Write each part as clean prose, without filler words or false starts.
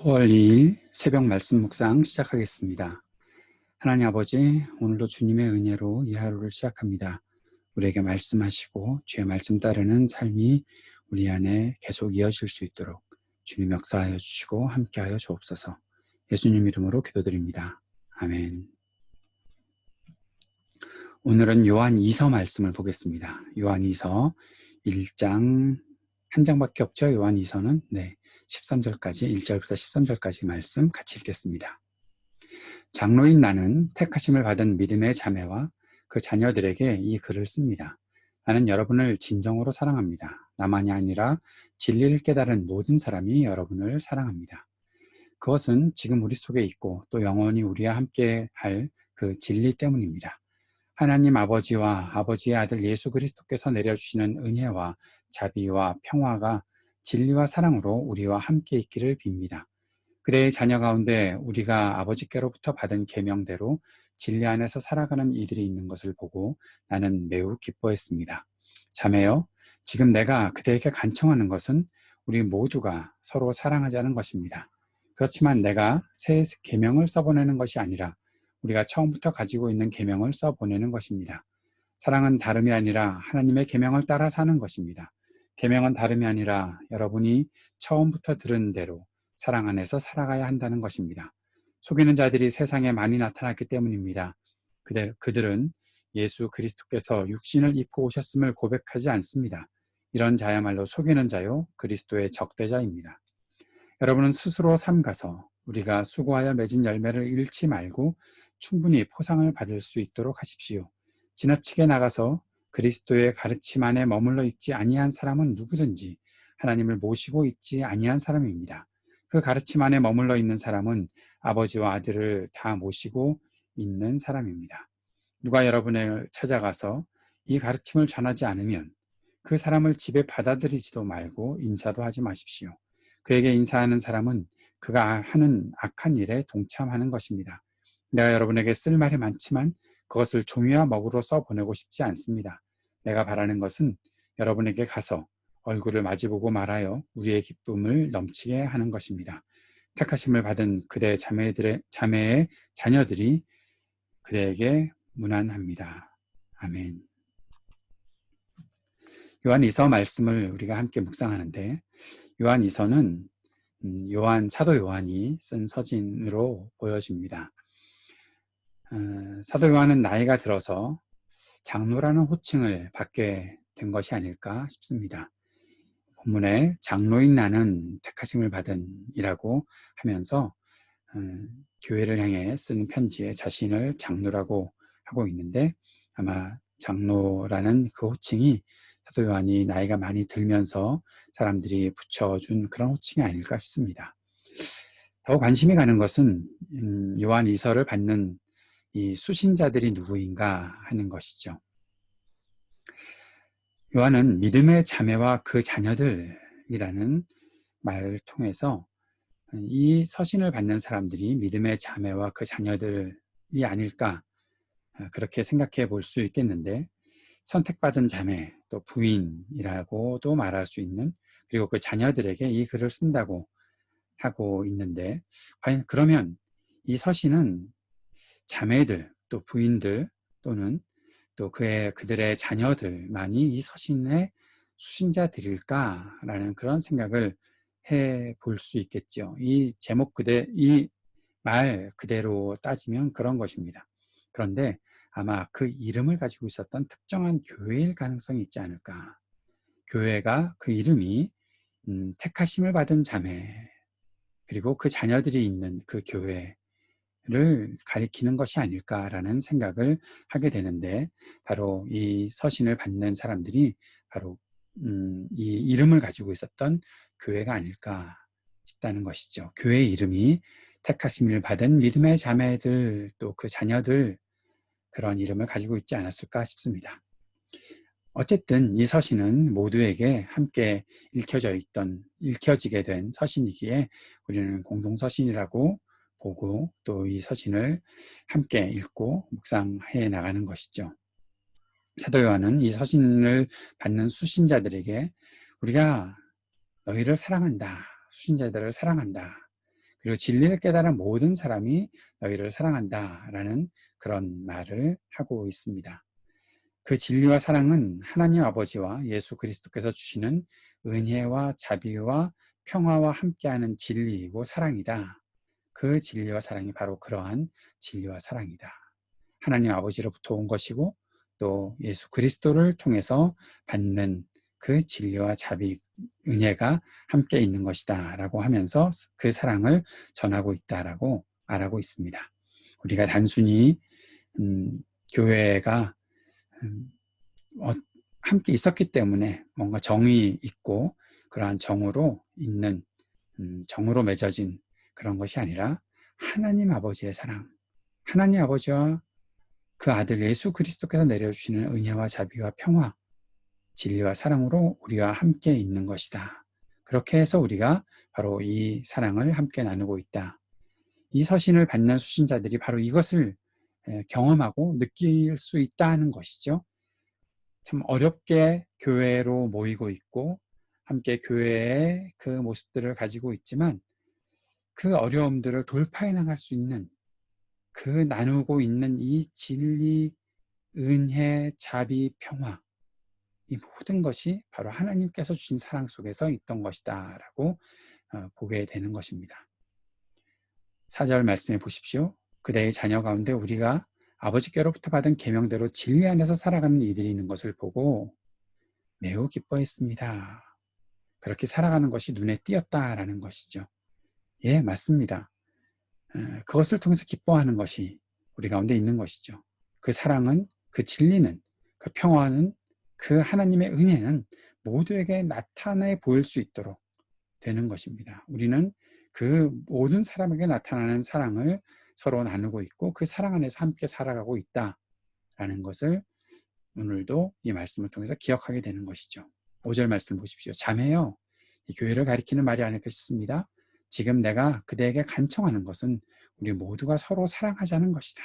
5월 2일 새벽 말씀 묵상 시작하겠습니다. 하나님 아버지, 오늘도 주님의 은혜로 이 하루를 시작합니다. 우리에게 말씀하시고 주의 말씀 따르는 삶이 우리 안에 계속 이어질 수 있도록 주님 역사하여 주시고 함께하여 주옵소서. 예수님 이름으로 기도드립니다. 아멘. 오늘은 요한 2서 말씀을 보겠습니다. 요한 2서 1장 한 장밖에 없죠. 요한 2서는 13절까지 1절부터 13절까지 말씀 같이 읽겠습니다. 장로인 나는 택하심을 받은 믿음의 자매와 그 자녀들에게 이 글을 씁니다. 나는 여러분을 진정으로 사랑합니다. 나만이 아니라 진리를 깨달은 모든 사람이 여러분을 사랑합니다. 그것은 지금 우리 속에 있고 또 영원히 우리와 함께 할 그 진리 때문입니다. 하나님 아버지와 아버지의 아들 예수 그리스도께서 내려주시는 은혜와 자비와 평화가 진리와 사랑으로 우리와 함께 있기를 빕니다. 그대의 자녀 가운데 우리가 아버지께로부터 받은 계명대로 진리 안에서 살아가는 이들이 있는 것을 보고 나는 매우 기뻐했습니다. 자매여, 지금 내가 그대에게 간청하는 것은 우리 모두가 서로 사랑하자는 것입니다. 그렇지만 내가 새 계명을 써보내는 것이 아니라 우리가 처음부터 가지고 있는 계명을 써보내는 것입니다. 사랑은 다름이 아니라 하나님의 계명을 따라 사는 것입니다. 계명은 다름이 아니라 여러분이 처음부터 들은 대로 사랑 안에서 살아가야 한다는 것입니다. 속이는 자들이 세상에 많이 나타났기 때문입니다. 그들은 예수 그리스도께서 육신을 입고 오셨음을 고백하지 않습니다. 이런 자야말로 속이는 자요 그리스도의 적대자입니다. 여러분은 스스로 삼가서 우리가 수고하여 맺은 열매를 잃지 말고 충분히 포상을 받을 수 있도록 하십시오. 지나치게 나가서 그리스도의 가르침 안에 머물러 있지 아니한 사람은 누구든지 하나님을 모시고 있지 아니한 사람입니다. 그 가르침 안에 머물러 있는 사람은 아버지와 아들을 다 모시고 있는 사람입니다. 누가 여러분을 찾아가서 이 가르침을 전하지 않으면 그 사람을 집에 받아들이지도 말고 인사도 하지 마십시오. 그에게 인사하는 사람은 그가 하는 악한 일에 동참하는 것입니다. 내가 여러분에게 쓸 말이 많지만 그것을 종이와 먹으로 써보내고 싶지 않습니다. 내가 바라는 것은 여러분에게 가서 얼굴을 마주보고 말하여 우리의 기쁨을 넘치게 하는 것입니다. 택하심을 받은 그대 자매의 자녀들이 그대에게 문안합니다. 아멘. 요한 2서 말씀을 우리가 함께 묵상하는데 요한 2서는 사도 요한이 쓴 서신으로 보여집니다. 사도 요한은 나이가 들어서 장로라는 호칭을 받게 된 것이 아닐까 싶습니다. 본문에 장로인 나는 택하심을 받은 이라고 하면서 교회를 향해 쓰는 편지에 자신을 장로라고 하고 있는데 아마 장로라는 그 호칭이 사도 요한이 나이가 많이 들면서 사람들이 붙여준 그런 호칭이 아닐까 싶습니다. 더 관심이 가는 것은 요한 2서를 받는 이 수신자들이 누구인가 하는 것이죠. 요한은 믿음의 자매와 그 자녀들이라는 말을 통해서 이 서신을 받는 사람들이 믿음의 자매와 그 자녀들이 아닐까 그렇게 생각해 볼 수 있겠는데 선택받은 자매 또 부인이라고도 말할 수 있는 그리고 그 자녀들에게 이 글을 쓴다고 하고 있는데 과연 그러면 이 서신은 자매들 또 부인들 또는 또 그들의 자녀들만이 이 서신의 수신자들일까라는 그런 생각을 해 볼 수 있겠죠. 이 말 그대로 따지면 그런 것입니다. 그런데 아마 그 이름을 가지고 있었던 특정한 교회일 가능성이 있지 않을까. 교회가 그 이름이 택하심을 받은 자매 그리고 그 자녀들이 있는 그 교회를 가리키는 것이 아닐까라는 생각을 하게 되는데 바로 이 서신을 받는 사람들이 바로 이 이름을 가지고 있었던 교회가 아닐까 싶다는 것이죠. 교회의 이름이 택하심을 받은 믿음의 자매들 또 그 자녀들 그런 이름을 가지고 있지 않았을까 싶습니다. 어쨌든 이 서신은 모두에게 함께 읽혀지게 된 서신이기에 우리는 공동서신이라고 보고 또 이 서신을 함께 읽고 묵상해 나가는 것이죠. 사도 요한은 이 서신을 받는 수신자들에게 우리가 너희를 사랑한다. 수신자들을 사랑한다. 그리고 진리를 깨달은 모든 사람이 너희를 사랑한다라는 그런 말을 하고 있습니다. 그 진리와 사랑은 하나님 아버지와 예수 그리스도께서 주시는 은혜와 자비와 평화와 함께하는 진리이고 사랑이다. 그 진리와 사랑이 바로 그러한 진리와 사랑이다. 하나님 아버지로부터 온 것이고 또 예수 그리스도를 통해서 받는 그 진리와 자비, 은혜가 함께 있는 것이다 라고 하면서 그 사랑을 전하고 있다라고 말하고 있습니다. 우리가 단순히 교회가 함께 있었기 때문에 뭔가 정이 있고 그러한 정으로 있는 정으로 맺어진 그런 것이 아니라 하나님 아버지의 사랑, 하나님 아버지와 그 아들 예수 그리스도께서 내려주시는 은혜와 자비와 평화, 진리와 사랑으로 우리와 함께 있는 것이다. 그렇게 해서 우리가 바로 이 사랑을 함께 나누고 있다. 이 서신을 받는 수신자들이 바로 이것을 경험하고 느낄 수 있다는 것이죠. 참 어렵게 교회로 모이고 있고 함께 교회의 그 모습들을 가지고 있지만 그 어려움들을 돌파해 나갈 수 있는 그 나누고 있는 이 진리, 은혜, 자비, 평화 이 모든 것이 바로 하나님께서 주신 사랑 속에서 있던 것이다 라고 보게 되는 것입니다. 4절 말씀해 보십시오. 그대의 자녀 가운데 우리가 아버지께로부터 받은 계명대로 진리 안에서 살아가는 이들이 있는 것을 보고 매우 기뻐했습니다. 그렇게 살아가는 것이 눈에 띄었다라는 것이죠. 예, 맞습니다. 그것을 통해서 기뻐하는 것이 우리 가운데 있는 것이죠. 그 사랑은, 그 진리는, 그 평화는, 그 하나님의 은혜는 모두에게 나타내 보일 수 있도록 되는 것입니다. 우리는 그 모든 사람에게 나타나는 사랑을 서로 나누고 있고 그 사랑 안에서 함께 살아가고 있다라는 것을 오늘도 이 말씀을 통해서 기억하게 되는 것이죠. 5절 말씀 보십시오. 자매여, 이 교회를 가리키는 말이 아닐까 싶습니다. 지금 내가 그대에게 간청하는 것은 우리 모두가 서로 사랑하자는 것이다.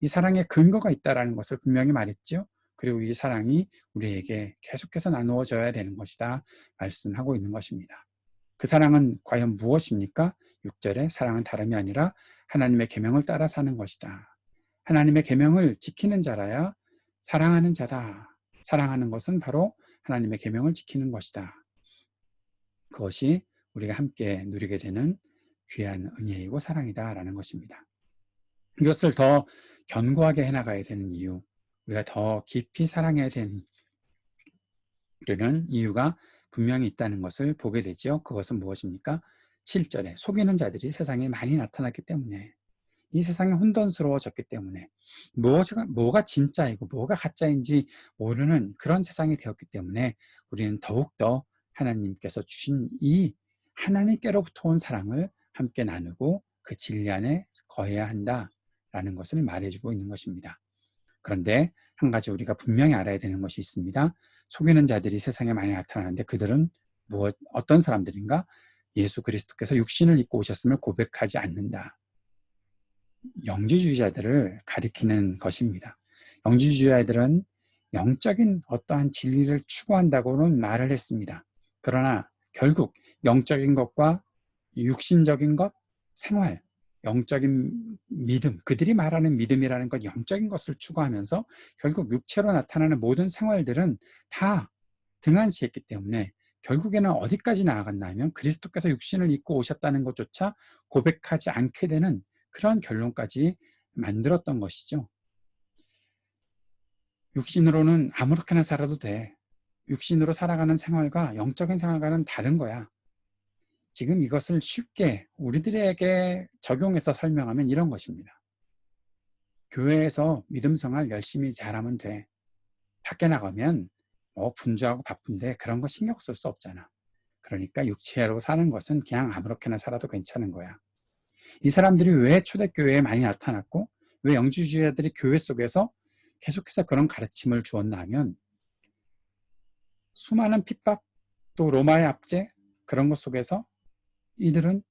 이 사랑에 근거가 있다는 것을 분명히 말했죠. 그리고 이 사랑이 우리에게 계속해서 나누어져야 되는 것이다 말씀하고 있는 것입니다. 그 사랑은 과연 무엇입니까? 6절에 사랑은 다름이 아니라 하나님의 계명을 따라 사는 것이다. 하나님의 계명을 지키는 자라야 사랑하는 자다. 사랑하는 것은 바로 하나님의 계명을 지키는 것이다. 그것이 우리가 함께 누리게 되는 귀한 은혜이고 사랑이다라는 것입니다. 이것을 더 견고하게 해나가야 되는 이유, 우리가 더 깊이 사랑해야 되는 이유가 분명히 있다는 것을 보게 되죠. 그것은 무엇입니까? 7절에 속이는 자들이 세상에 많이 나타났기 때문에, 이 세상이 혼돈스러워졌기 때문에 뭐가 진짜이고 뭐가 가짜인지 모르는 그런 세상이 되었기 때문에 우리는 더욱더 하나님께서 주신 이 하나님께로부터 온 사랑을 함께 나누고 그 진리 안에 거해야 한다라는 것을 말해주고 있는 것입니다. 그런데 한 가지 우리가 분명히 알아야 되는 것이 있습니다. 속이는 자들이 세상에 많이 나타나는데 그들은 어떤 사람들인가? 예수 그리스도께서 육신을 입고 오셨음을 고백하지 않는다. 영지주의자들을 가리키는 것입니다. 영지주의자들은 영적인 어떠한 진리를 추구한다고는 말을 했습니다. 그러나 결국 영적인 것과 육신적인 것, 생활, 영적인 믿음, 그들이 말하는 믿음이라는 것, 영적인 것을 추구하면서 결국 육체로 나타나는 모든 생활들은 다 등한시했기 때문에 결국에는 어디까지 나아갔나 하면 그리스도께서 육신을 입고 오셨다는 것조차 고백하지 않게 되는 그런 결론까지 만들었던 것이죠. 육신으로는 아무렇게나 살아도 돼. 육신으로 살아가는 생활과 영적인 생활과는 다른 거야. 지금 이것을 쉽게 우리들에게 적용해서 설명하면 이런 것입니다. 교회에서 믿음 생활 열심히 잘하면 돼. 밖에 나가면 분주하고 바쁜데 그런 거 신경 쓸 수 없잖아. 그러니까 육체로 사는 것은 그냥 아무렇게나 살아도 괜찮은 거야. 이 사람들이 왜 초대교회에 많이 나타났고 왜 영지주의자들이 교회 속에서 계속해서 그런 가르침을 주었나 하면 수많은 핍박 또 로마의 압제 그런 것 속에서 이들은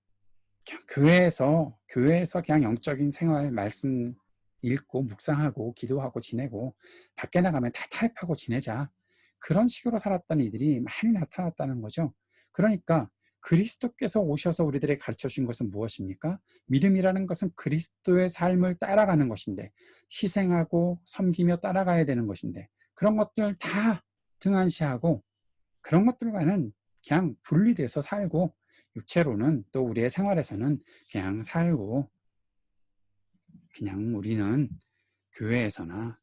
그냥 교회에서 그냥 영적인 생활 말씀 읽고 묵상하고 기도하고 지내고 밖에 나가면 다 타협하고 지내자 그런 식으로 살았던 이들이 많이 나타났다는 거죠. 그러니까 그리스도께서 오셔서 우리들에게 가르쳐 주신 것은 무엇입니까? 믿음이라는 것은 그리스도의 삶을 따라가는 것인데, 희생하고 섬기며 따라가야 되는 것인데, 그런 것들 다 등한시하고 그런 것들과는 그냥 분리돼서 살고, 육체로는 또 우리의 생활에서는 그냥 살고, 그냥 우리는 교회에서나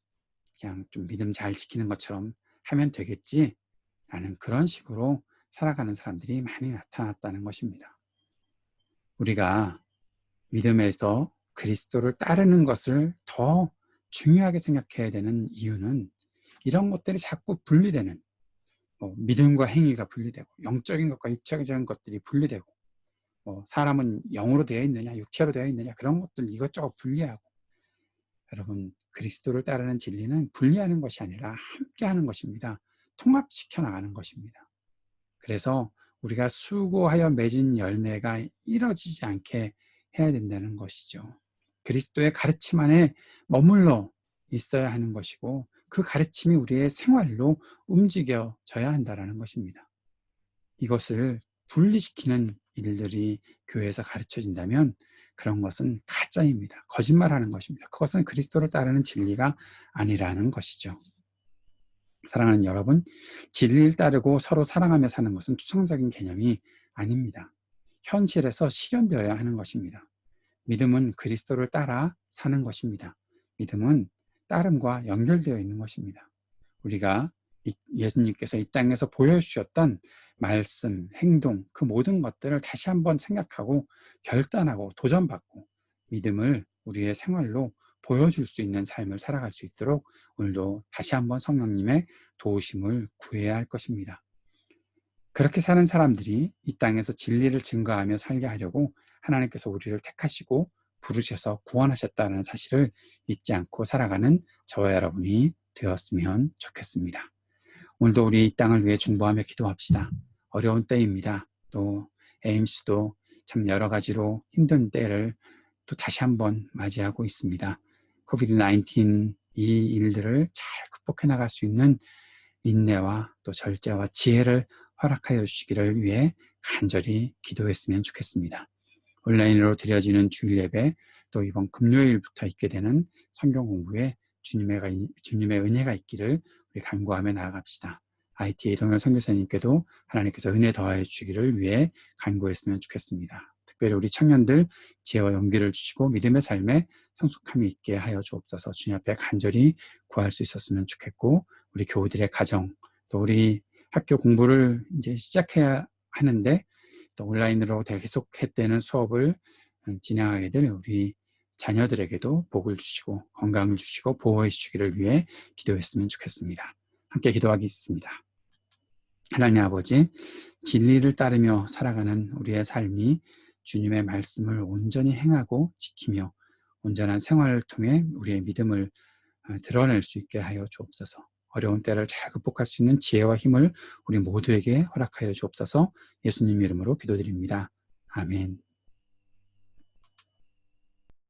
그냥 좀 믿음 잘 지키는 것처럼 하면 되겠지 라는 그런 식으로 살아가는 사람들이 많이 나타났다는 것입니다. 우리가 믿음에서 그리스도를 따르는 것을 더 중요하게 생각해야 되는 이유는 이런 것들이 자꾸 분리되는, 믿음과 행위가 분리되고, 영적인 것과 육체적인 것들이 분리되고, 사람은 영으로 되어 있느냐 육체로 되어 있느냐, 그런 것들 이것저것 분리하고, 여러분, 그리스도를 따르는 진리는 분리하는 것이 아니라 함께하는 것입니다. 통합시켜 나가는 것입니다. 그래서 우리가 수고하여 맺은 열매가 이뤄지지 않게 해야 된다는 것이죠. 그리스도의 가르침 안에 머물러 있어야 하는 것이고, 그 가르침이 우리의 생활로 움직여져야 한다는 것입니다. 이것을 분리시키는 일들이 교회에서 가르쳐진다면 그런 것은 가짜입니다. 거짓말하는 것입니다. 그것은 그리스도를 따르는 진리가 아니라는 것이죠. 사랑하는 여러분, 진리를 따르고 서로 사랑하며 사는 것은 추상적인 개념이 아닙니다. 현실에서 실현되어야 하는 것입니다. 믿음은 그리스도를 따라 사는 것입니다. 믿음은 따름과 연결되어 있는 것입니다. 우리가 예수님께서 이 땅에서 보여주셨던 말씀, 행동, 그 모든 것들을 다시 한번 생각하고 결단하고 도전받고 믿음을 우리의 생활로 보여줄 수 있는 삶을 살아갈 수 있도록 오늘도 다시 한번 성령님의 도우심을 구해야 할 것입니다. 그렇게 사는 사람들이 이 땅에서 진리를 증거하며 살게 하려고 하나님께서 우리를 택하시고 부르셔서 구원하셨다는 사실을 잊지 않고 살아가는 저와 여러분이 되었으면 좋겠습니다. 오늘도 우리 이 땅을 위해 중보하며 기도합시다. 어려운 때입니다. 또 AMC도 참 여러 가지로 힘든 때를 또 다시 한번 맞이하고 있습니다. COVID-19 이 일들을 잘 극복해 나갈 수 있는 인내와 또 절제와 지혜를 허락하여 주시기를 위해 간절히 기도했으면 좋겠습니다. 온라인으로 드려지는 주일 예배, 또 이번 금요일부터 있게 되는 성경 공부에 주님의 은혜가 있기를 우리 간구하며 나아갑시다. ITA 동열 선교사님께도 하나님께서 은혜 더하여 주시기를 위해 간구했으면 좋겠습니다. 특별히 우리 청년들 지혜와 용기를 주시고 믿음의 삶에 성숙함이 있게 하여 주옵소서. 주님 앞에 간절히 구할 수 있었으면 좋겠고, 우리 교우들의 가정, 또 우리 학교 공부를 이제 시작해야 하는데 또 온라인으로 계속했다는 수업을 진행하게 될 우리 자녀들에게도 복을 주시고 건강을 주시고 보호해 주시기를 위해 기도했으면 좋겠습니다. 함께 기도하겠습니다. 하나님 아버지, 진리를 따르며 살아가는 우리의 삶이 주님의 말씀을 온전히 행하고 지키며 온전한 생활을 통해 우리의 믿음을 드러낼 수 있게 하여 주옵소서. 어려운 때를 잘 극복할 수 있는 지혜와 힘을 우리 모두에게 허락하여 주옵소서. 예수님 이름으로 기도드립니다. 아멘.